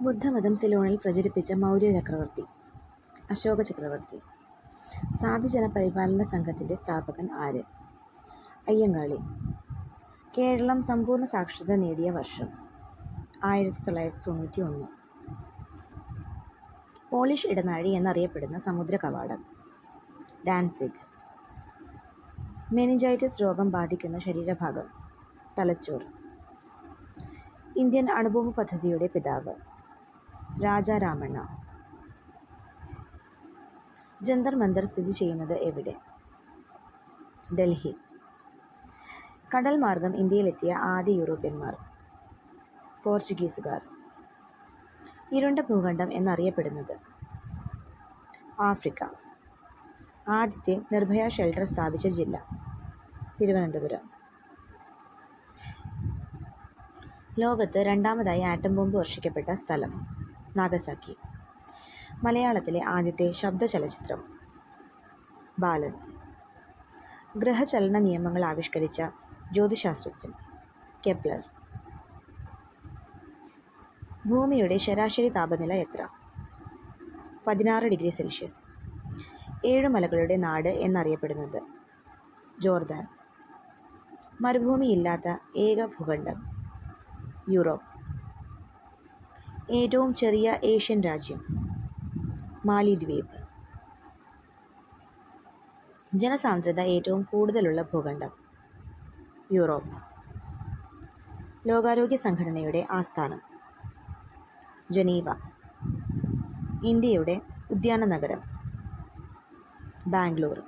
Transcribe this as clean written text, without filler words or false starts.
ബുദ്ധമതം സിലോണിൽ പ്രചരിപ്പിച്ച മൗര്യ ചക്രവർത്തി അശോക ചക്രവർത്തി. സാധുജന പരിപാലന സംഘത്തിൻ്റെ സ്ഥാപകൻ ആര്? അയ്യങ്കാളി. കേരളം സമ്പൂർണ്ണ സാക്ഷരത നേടിയ വർഷം 1991. പോളിഷ് ഇടനാഴി എന്നറിയപ്പെടുന്ന സമുദ്ര കവാടം ഡാൻസിഗ്. മെനിഞ്ചൈറ്റിസ് രോഗം ബാധിക്കുന്ന ശരീരഭാഗം തലച്ചോർ. ഇന്ത്യൻ അണുബോംബ് പദ്ധതിയുടെ പിതാവ് രാജാരാമണ്ണ. ജന്തർ മന്തർ സ്ഥിതി ചെയ്യുന്നത് എവിടെ? ഡൽഹി. കടൽ മാർഗം ഇന്ത്യയിലെത്തിയ ആദ്യ യൂറോപ്യന്മാർ പോർച്ചുഗീസുകാർ. ഇരുണ്ട ഭൂഖണ്ഡം എന്നറിയപ്പെടുന്നത് ആഫ്രിക്ക. ആദ്യത്തെ നിർഭയ ഷെൽട്ടർ സ്ഥാപിച്ച ജില്ല തിരുവനന്തപുരം. ലോകത്ത് രണ്ടാമതായി ആറ്റം ബോംബ് വർഷിക്കപ്പെട്ട സ്ഥലം നാഗസാക്കി. മലയാളത്തിലെ ആദ്യത്തെ ശബ്ദ ചലച്ചിത്രം ബാലൻ. ഗ്രഹചലന നിയമങ്ങൾ ആവിഷ്കരിച്ച ജ്യോതിശാസ്ത്രജ്ഞൻ കെപ്ലർ. ഭൂമിയുടെ ശരാശരി താപനില എത്ര? 16 ഡിഗ്രി സെൽഷ്യസ്. 7 മലകളുടെ നാട് എന്നറിയപ്പെടുന്നത് ജോർദാൻ. മരുഭൂമിയില്ലാത്ത ഏക ഭൂഖണ്ഡം യൂറോപ്പ്. ഏറ്റവും ചെറിയ ഏഷ്യൻ രാജ്യം മാലിദ്വീപ്. ജനസാന്ദ്രത ഏറ്റവും കൂടുതലുള്ള ഭൂഖണ്ഡം യൂറോപ്പ്. ലോകാരോഗ്യ സംഘടനയുടെ ആസ്ഥാനം ജനീവ. ഇന്ത്യയുടെ ഉദ്യാന നഗരം ബാംഗ്ലൂർ.